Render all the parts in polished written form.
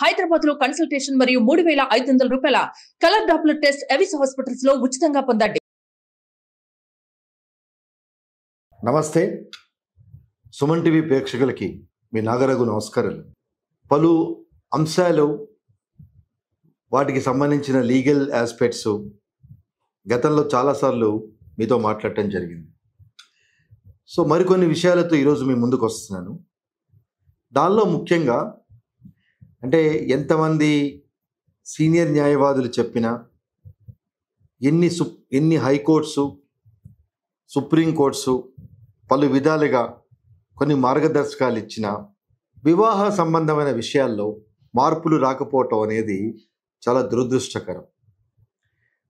హైదరాబాద్ లో కన్సల్టేషన్ మరియు 3,500 రూపాయల colour Doppler test Avis hospitals లో ఉచితంగా పొందండి. నమస్తే సుమన్ టీవీ ప్రేక్షకులకి మీ నాగరఘు నమస్కారాలు. పలు అంశాలు వాటికి సంబంధించిన లీగల్ ఆస్పెక్ట్స్ గతంలో చాలాసార్లు మీతో మాట్లాడటం జరిగింది. సో మరికొన్ని విషయాలతో ఈరోజు మీ ముందుకు వస్తున్నాను. దానిలో ముఖ్యంగా అంటే ఎంతమంది సీనియర్ న్యాయవాదులు చెప్పినా, ఎన్ని హైకోర్ట్సు, సుప్రీంకోర్ట్సు పలు విధాలుగా కొన్ని మార్గదర్శకాలు ఇచ్చిన వివాహ సంబంధమైన విషయాల్లో మార్పులు రాకపోవటం అనేది చాలా దురదృష్టకరం.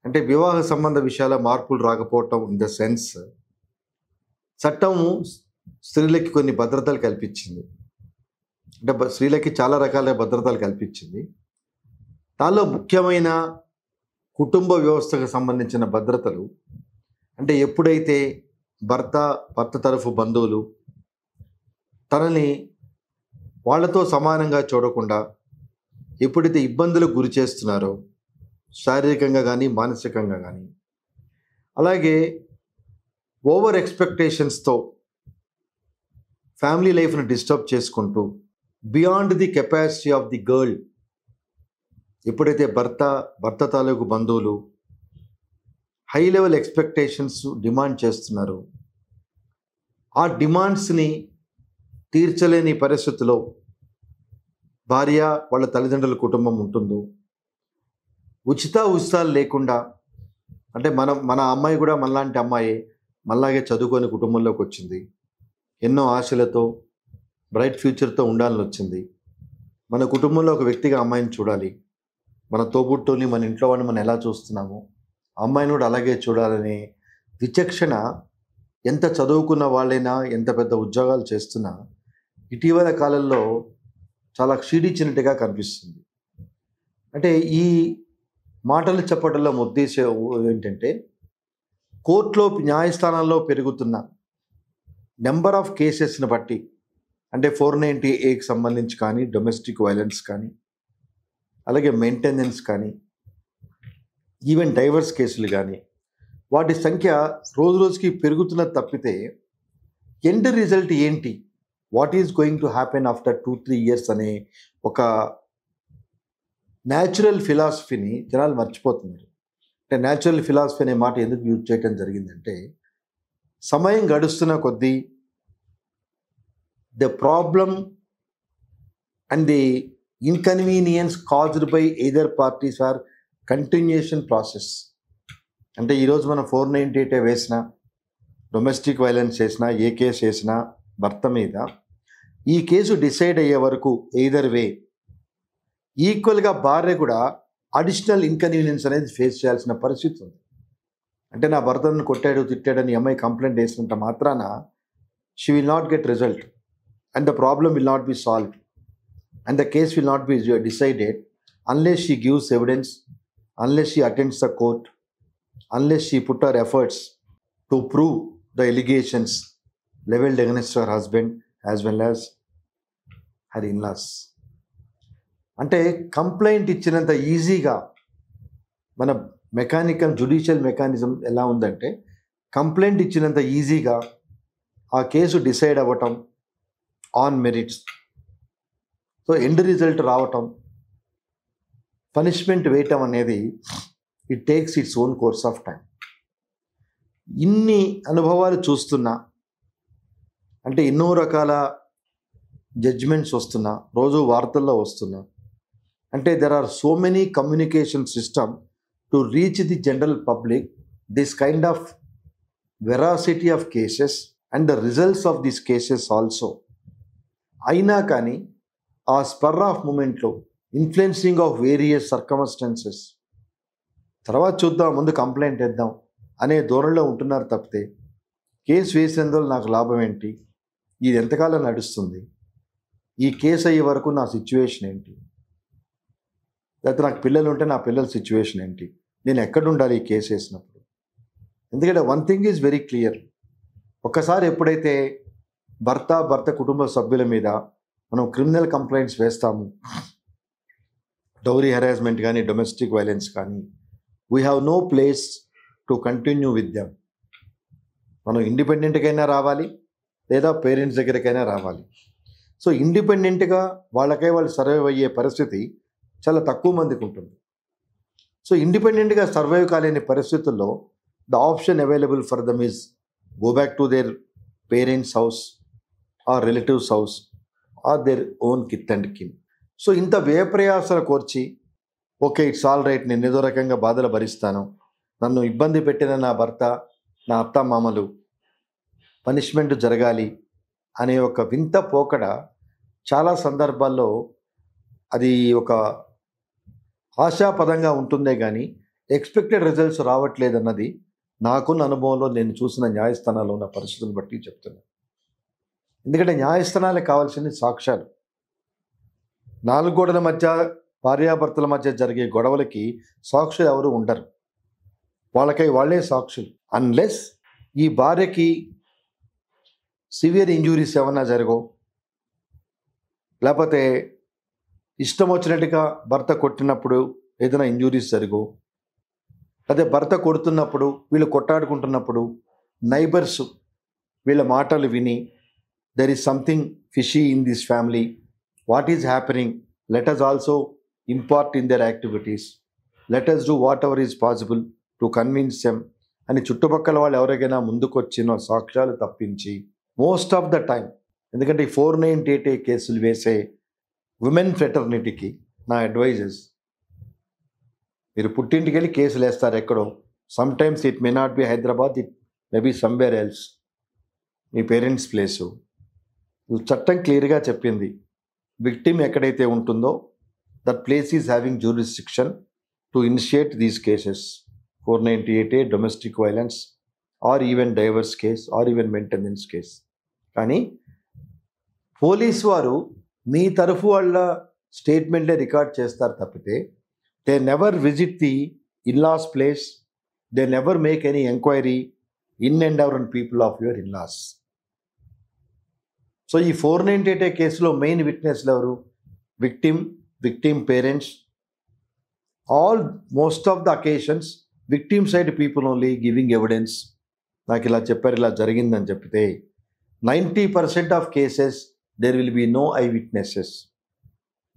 అంటే వివాహ సంబంధ విషయాల మార్పులు రాకపోవటం ఇన్ ద సెన్స్, చట్టము స్త్రీలకి కొన్ని భద్రతలు కల్పించింది. అంటే స్త్రీలకి చాలా రకాల భద్రతలు కల్పించింది. దానిలో ముఖ్యమైన కుటుంబ వ్యవస్థకు సంబంధించిన భద్రతలు అంటే ఎప్పుడైతే భర్త తరఫు బంధువులు తనని వాళ్ళతో సమానంగా చూడకుండా ఎప్పుడైతే ఇబ్బందులకు గురి చేస్తున్నారో, శారీరకంగా కానీ మానసికంగా కానీ, అలాగే ఓవర్ ఎక్స్పెక్టేషన్స్తో ఫ్యామిలీ లైఫ్ని డిస్టర్బ్ చేసుకుంటూ beyond the capacity of the girl ఎప్పుడైతే భర్త తాలూకు బంధువులు హై లెవెల్ ఎక్స్పెక్టేషన్స్ డిమాండ్ చేస్తున్నారో, ఆ డిమాండ్స్ని తీర్చలేని పరిస్థితిలో భార్య వాళ్ళ తల్లిదండ్రుల కుటుంబం ఉంటుందో, ఉచితాలు లేకుండా, అంటే మన అమ్మాయి కూడా మనలాంటి అమ్మాయి మనలాగే చదువుకొని కుటుంబంలోకి వచ్చింది, ఎన్నో ఆశలతో బ్రైట్ ఫ్యూచర్తో ఉండాలని వచ్చింది. మన కుటుంబంలో ఒక వ్యక్తిగా అమ్మాయిని చూడాలి, మన తోబుట్టుని, మన ఇంట్లో వాడిని మనం ఎలా చూస్తున్నామో అమ్మాయిని కూడా అలాగే చూడాలనే విచక్షణ ఎంత చదువుకున్న వాళ్ళైనా, ఎంత పెద్ద ఉద్యోగాలు చేస్తున్నా ఇటీవల కాలంలో చాలా క్షీణించినట్టుగా కనిపిస్తుంది. అంటే ఈ మాటలు చెప్పడంలో ఉద్దేశం ఏంటంటే, కోర్టులో న్యాయస్థానాల్లో పెరుగుతున్న నెంబర్ ఆఫ్ కేసెస్ని బట్టి, అంటే 490A సంబంధించి కానీ, డొమెస్టిక్ వైలెన్స్ కానీ, అలాగే మెయింటెనెన్స్ కానీ, ఈవెన్ డైవర్స్ కేసులు కానీ, వాటి సంఖ్య రోజు రోజుకి పెరుగుతున్నది తప్పితే ఎండ్ రిజల్ట్ ఏంటి, what is going to happen after 2-3 years అనే ఒక న్యాచురల్ ఫిలాసఫీని జనాలు మర్చిపోతున్నారు. అంటే న్యాచురల్ ఫిలాసఫీ అనే మాట ఎందుకు యూజ్ చేయడం జరిగిందంటే, సమయం గడుస్తున్న కొద్దీ the problem and the inconvenience caused by either parties are continuation process. అంటే ఈరోజు మనం 498 వేసినా, డొమెస్టిక్ వైలెన్స్ చేసినా, ఏ కేసు వేసినా భర్త మీద, ఈ కేసు డిసైడ్ అయ్యే వరకు ఎయిదర్ వే ఈక్వల్గా భార్య కూడా అడిషనల్ ఇన్కన్వీనియన్స్ అనేది ఫేస్ చేయాల్సిన పరిస్థితి ఉంది. అంటే నా భర్తను కొట్టాడు, తిట్టాడని అమ్మాయి కంప్లైంట్ వేసినంత మాత్రాన she will not get result, and the problem will not be solved, and the case will not be decided unless she gives evidence, unless she attends the court, unless she put her efforts to prove the allegations leveled against her husband as well as her in-laws. అంటే complaint ఇచ్చినంత ఈజీగా మన judicial mechanism ఎలా ఉందంటే, complaint ఇచ్చినంత ఈజీగా ఆ case decide అవ్వటం on merits, so end result రావటం, పనిష్మెంట్ వేయటం అనేది it takes its own course of time. ఇన్ని అనుభవాలు చూస్తున్నా, అంటే ఎన్నో రకాల జడ్జిమెంట్స్ వస్తున్నా, రోజు వార్తల్లో వస్తున్నా, అంటే there are so many communication system to reach the general public this kind of veracity of cases and the results of these cases also. అయినా కానీ ఆ స్పర్ ఆఫ్ మూమెంట్లో ఇన్ఫ్లుయెన్సింగ్ ఆఫ్ వేరియస్ సర్కమ్స్టాన్సెస్, తర్వాత చూద్దాం, ముందు కంప్లైంట్ వేద్దాం అనే ధోరణిలో ఉంటున్నారు తప్పితే, కేసు వేసినందువల్ల నాకు లాభం ఏంటి, ఇది ఎంతకాలం నడుస్తుంది, ఈ కేసు అయ్యే వరకు నా సిచ్యువేషన్ ఏంటి, లేకపోతే నాకు పిల్లలు ఉంటే నా పిల్లల సిచ్యువేషన్ ఏంటి, నేను ఎక్కడ ఉండాలి ఈ కేసు వేసినప్పుడు. ఎందుకంటే one thing is very clear, ఒక్కసారి ఎప్పుడైతే భర్త కుటుంబ సభ్యుల మీద మనం క్రిమినల్ కంప్లైంట్స్ వేస్తాము, డౌరీ హెరాస్మెంట్ కానీ డొమెస్టిక్ వైలెన్స్ కానీ we have no place to continue with them. మనం ఇండిపెండెంట్కైనా రావాలి లేదా పేరెంట్స్ దగ్గరికైనా రావాలి. సో ఇండిపెండెంట్గా వాళ్ళకై వాళ్ళు సర్వైవ్ అయ్యే పరిస్థితి చాలా తక్కువ మందికి ఉంటుంది. సో ఇండిపెండెంట్గా సర్వైవ్ కాలేని పరిస్థితుల్లో the option available for them is go back to their parents house or relatives house or their own kith and kin. So ఇంత వ్యయప్రయాసాలు కోర్చి ఓకే ఇట్స్ ఆల్ రైట్, నేను ఏదో రకంగా బాధలు భరిస్తాను, నన్ను ఇబ్బంది పెట్టిన నా భర్త నా అత్త మామలు పనిష్మెంట్ జరగాలి అనే ఒక వింత పోకడ చాలా సందర్భాల్లో అది ఒక ఆశాపదంగా ఉంటుందే కానీ ఎక్స్పెక్టెడ్ రిజల్ట్స్ రావట్లేదన్నది నాకున్న అనుభవంలో నేను చూసిన న్యాయస్థానాల్లో ఉన్న పరిస్థితులను బట్టి చెప్తున్నాను. ఎందుకంటే న్యాయస్థానాలకు కావాల్సిన సాక్ష్యాలు. 4 గోడల మధ్య భార్యాభర్తల మధ్య జరిగే గొడవలకి సాక్షులు ఎవరు ఉండరు, వాళ్ళకై వాళ్ళే సాక్షులు. అన్లెస్ ఈ భార్యకి సివియర్ ఇంజురీస్ ఏమన్నా జరగో, లేకపోతే ఇష్టం వచ్చినట్టుగా భర్త కొట్టినప్పుడు ఏదైనా ఇంజురీస్ జరుగు, అదే భర్త కొడుతున్నప్పుడు వీళ్ళు కొట్టాడుకుంటున్నప్పుడు నైబర్స్ వీళ్ళ మాటలు విని there is something fishy in this family, what is happening, let us also impart in their activities, let us do whatever is possible to convince them అని చుట్టుపక్కల వాళ్ళు ఎవరికైనా ముందుకు వచ్చిన సాక్ష్యాలు తప్పించి మోస్ట్ ఆఫ్ ద టైం, ఎందుకంటే ఈ 498A కేసులు వేసే విమెన్ ఫ్రెటర్నిటీకి నా అడ్వైజెస్, మీరు పుట్టింటికి వెళ్ళి కేసులు వేస్తారు ఎక్కడో, sometimes it may not be Hyderabad, it may be somewhere else, మీ పేరెంట్స్ ప్లేసు. చట్టం క్లియర్గా చెప్పింది, విక్టిమ్ ఎక్కడైతే ఉంటుందో that place is having jurisdiction to initiate these cases, 498A domestic violence or even divorce case or even maintenance case. కానీ police వారు మీ తరఫు వాళ్ళ స్టేట్మెంట్లే రికార్డ్ చేస్తారు తప్పితే they never visit the in laws place, they never make any enquiry in and around people of your in laws. So ఈ 498A కేసులో మెయిన్ విట్నెస్లు ఎవరు? Victim parents. Almost of the occasions victim side people only giving evidence, నాకు ఇలా చెప్పారు ఇలా జరిగిందని చెప్తే 90% of cases there will be no eyewitnesses,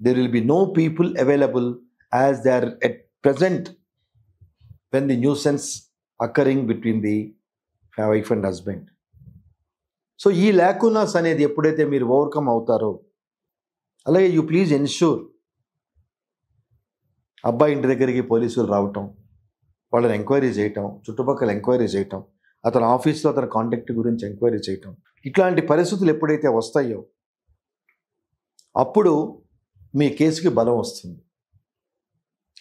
there will be no people available as they are at present when the nuisance occurring between the wife and husband. So ఈ లాకునాస్ అనేది ఎప్పుడైతే మీరు ఓవర్కమ్ అవుతారో, అలాగే యూ ప్లీజ్ ఎన్ష్యూర్ అబ్బాయి ఇంటి దగ్గరికి పోలీసులు రావటం, వాళ్ళని ఎంక్వైరీ చేయటం, చుట్టుపక్కల ఎంక్వైరీ చేయటం, అతని ఆఫీస్లో అతని కాంటాక్ట్ గురించి ఎంక్వైరీ చేయటం, ఇట్లాంటి పరిస్థితులు ఎప్పుడైతే వస్తాయో అప్పుడు మీ కేసుకి బలం వస్తుంది.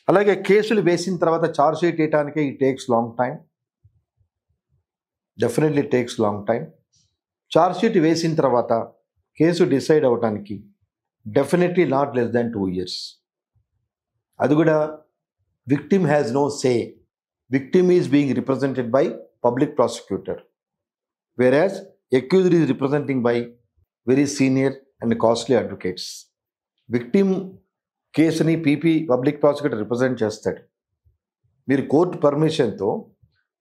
అలాగే కేసులు వేసిన తర్వాత ఛార్జ్ షీట్ వేయటానికి it takes long time, definitely takes long time. Charge sheet వేసిన తర్వాత కేసు డిసైడ్ అవడానికి definitely not less than 2 years. అది కూడా victim has no say, victim is being represented by public prosecutor, whereas accused is representing by very senior and costly advocates. Victim కేసుని PP public prosecutor represent చేస్తాడు. మీరు court పర్మిషన్తో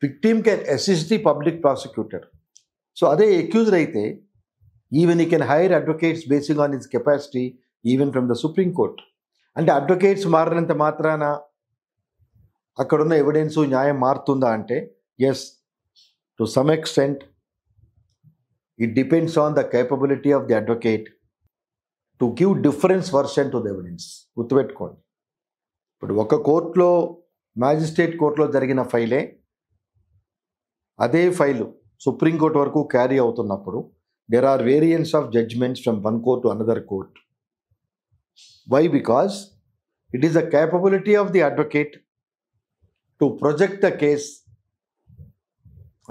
victim can assist the public prosecutor. So అదే accused అయితే even ఈ can hire advocates basing on his capacity even from the supreme court. అంటే advocates మారినంత మాత్రాన అక్కడున్న ఎవిడెన్సు న్యాయం మారుతుందా అంటే yes, to some extent it depends on the capability of the advocate to give different version to the evidence. గుర్తుపెట్టుకోండి, ఇప్పుడు ఒక కోర్టులో మ్యాజిస్ట్రేట్ కోర్టులో జరిగిన ఫైలే అదే ఫైలు సుప్రీంకోర్టు వరకు క్యారీ అవుతున్నప్పుడు there are variants of judgments from one court to another court. Why? Because it is the capability of the advocate to project the case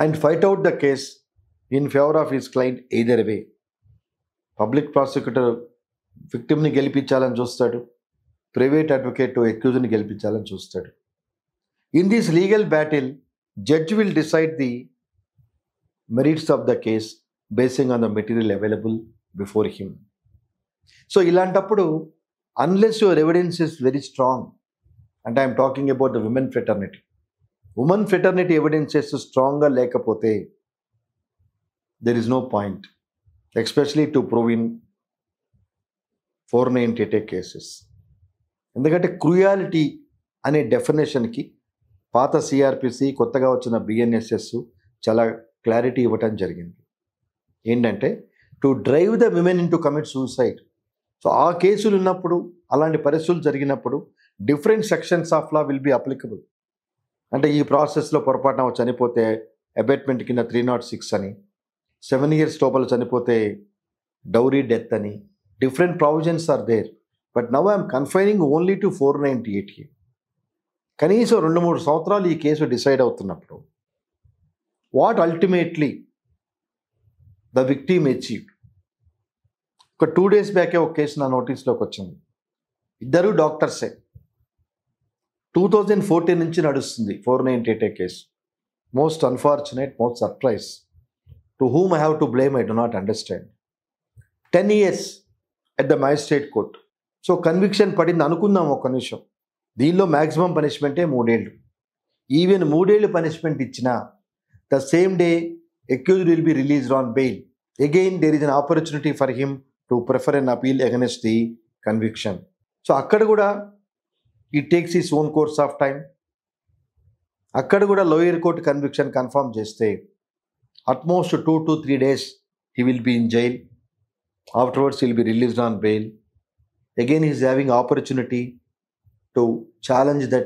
and fight out the case in favor of his client either way. Public prosecutor విక్టిమ్ని గెలిపించాలని చూస్తాడు, private advocate అక్యూజ్ని గెలిపించాలని చూస్తాడు. In this legal battle judge will decide the merits of the case basing on the material available before him. So ఇలాంటప్పుడు unless your evidence is very strong, and I am talking about the women fraternity. Women fraternity evidences stronger లేకపోతే there is no point, especially to prove in 498A cases. ఎందుకంటే cruelty అనే డెఫినేషన్కి పాత CrPC కొత్తగా వచ్చిన BNSS చాలా clarity ఇవ్వటం జరిగింది. ఏంటంటే to drive the women in to commit suicide. So ఆ కేసులు ఉన్నప్పుడు, అలాంటి పరిస్థితులు జరిగినప్పుడు different sections of law will be applicable. అంటే ఈ ప్రాసెస్లో పొరపాటున చనిపోతే అబేట్మెంట్ కింద 306 అని, 7 years లోపల చనిపోతే డౌరీ డెత్ అని, different provisions are there. But now I'm confining only to 498A. కనీసం 2-3 సంవత్సరాలు ఈ కేసు డిసైడ్ అవుతున్నప్పుడు what ultimately the victim achieved. ఒక 2 days బ్యాకే ఒక కేసు నా నోటీస్లోకి వచ్చింది. ఇద్దరు డాక్టర్సే. 2014 నుంచి నడుస్తుంది 498A case. Most unfortunate, most surprise. To whom I have to blame, I do not understand. 10 years at the magistrate court. So conviction పడింది అనుకుందాం ఒక్క నిమిషం. దీనిలో మ్యాక్సిమం పనిష్మెంటే 3 ఏళ్ళు. ఈవెన్ 3 ఏళ్ళు పనిష్మెంట్ ఇచ్చినా the same day accused will be released on bail. Again there is an opportunity for him to prefer an appeal against the conviction. So అక్కడ కూడా it takes his own course of time. అక్కడ కూడా lower court conviction confirm చేస్తే at most 2 to 3 days he will be in jail. Afterwards he will be released on bail. Again he is having opportunity to challenge that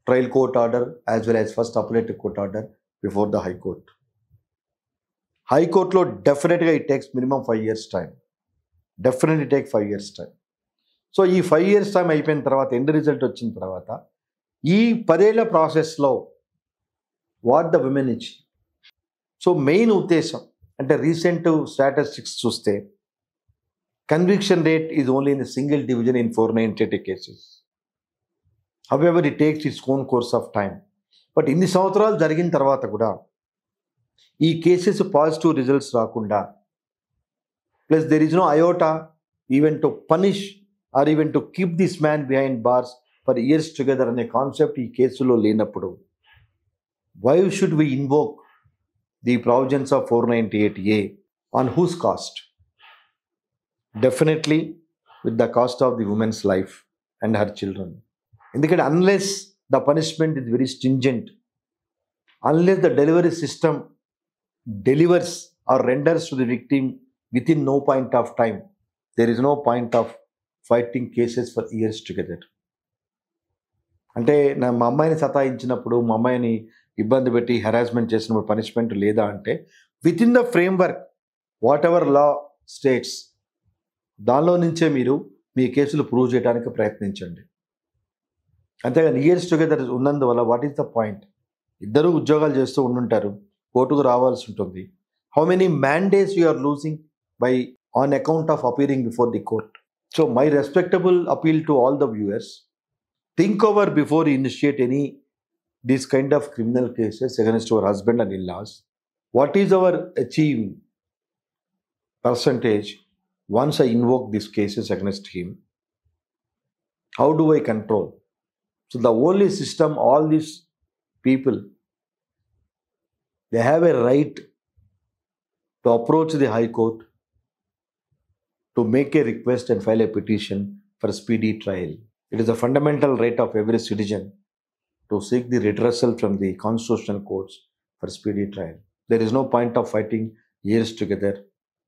trial court order as well as first appellate court order before the high court. High court lo definitely it takes minimum 5 years time. Definitely take 5 years time. So ఈ 5 years time అయిపోయిన తర్వాత, end result వచ్చిన తర్వాత, ఈ 10 ఏళ్ల ప్రాసెస్లో what the women each. So main ఉద్దేశం అంటే రీసెంట్ స్టాటిస్టిక్స్ చూస్తే conviction rate is only in single division in 498 cases. However it takes its own course of time. But ఇన్ని సంవత్సరాలు జరిగిన తర్వాత కూడా ఈ కేసెస్ పాజిటివ్ రిజల్ట్స్ రాకుండా, plus there is no iota even to punish or even to keep this man behind bars for years together అనే concept ఈ కేసులో లేనప్పుడు why should we invoke the provisions of 498A on whose cost? Definitely with the cost of the women's life and her children. ఎందుకంటే unless the punishment is very stringent, unless the delivery system delivers or renders to the victim within no point of time, there is no point of fighting cases for years together. అంటే మా అమ్మాయిని సతాయించినప్పుడు, మా అమ్మాయిని ఇబ్బంది పెట్టి harassment చేసినప్పుడు punishment లేదా అంటే within the framework whatever law states, దానిలో నుంచే మీరు మీ కేసులు ప్రూవ్ చేయడానికి ప్రయత్నించండి. అంతేగాని ఇయర్స్ టుగెదర్ ఉన్నందువల్ల వాట్ ఈస్ ద పాయింట్? ఇద్దరు ఉద్యోగాలు చేస్తూ ఉండుంటారు, కోర్టుకు రావాల్సి ఉంటుంది. How many man days you are losing by on account of appearing before the court? So my respectable appeal to all the viewers, think over before you initiate any these kind of criminal cases against your husband and in-loss. What is our achieve percentage once I invoke these cases against him? How do I control? So the only system, all these people, they have a right to approach the High Court to make a request and file a petition for speedy trial. It is a fundamental right of every citizen to seek the redressal from the constitutional courts for speedy trial. There is no point of fighting years together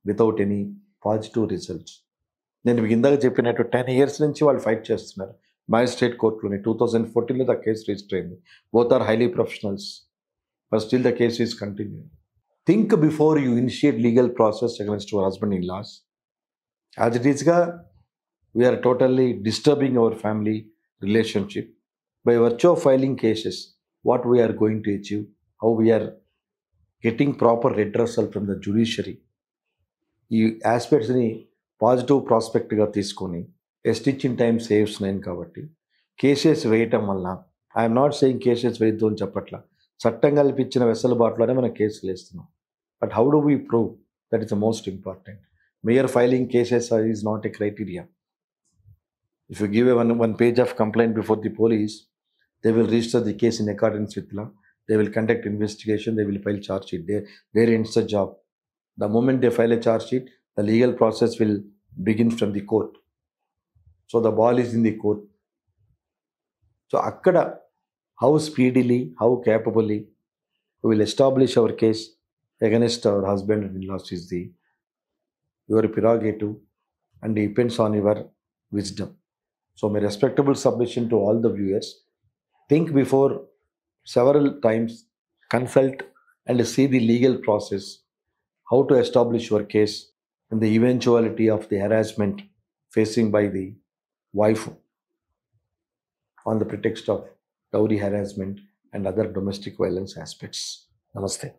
without any positive results. నేను మీకు ఇందాక చెప్పినట్టు 10 years నుంచి వాళ్ళు fight చేస్తున్నారు magistrate కోర్టులోని. 2014లో the case registered అయింది. Both are highly professionals, but still the case is continuing. Think before you initiate legal process against your husband in laws. As it ఈస్గా we are totally disturbing our family relationship by virtue of filing cases. What we are going to achieve, how we are getting proper redressal from the judiciary. ఈ ఆస్పెక్ట్స్ని positive ప్రాస్పెక్ట్గా తీసుకొని a stitch in time saves 9 కాబట్టి cases వేయటం వల్ల, I'm not saying cases వేయద్దు అని చెప్పట్లా, చట్టం కల్పించిన వెసులుబాటులోనే మనం కేసులు వేస్తున్నాం. But how do we prove? That is the most important. Mayor filing cases is not a criteria. If you give a one page of complaint before the police, they will register the case in accordance with law. They will conduct investigation. They will file charge sheet. There ends the job. The moment they file a charge sheet, the legal process will begin from the court. So the ball is in the court. So akkada, how speedily, how capably we will establish our case against our husband and in-laws is your prerogative, and depends on your wisdom. So my respectable submission to all the viewers, think before several times, consult and see the legal process, how to establish your case in the eventuality of the harassment facing by the wife on the pretext of dowry harassment and other domestic violence aspects. Namaste.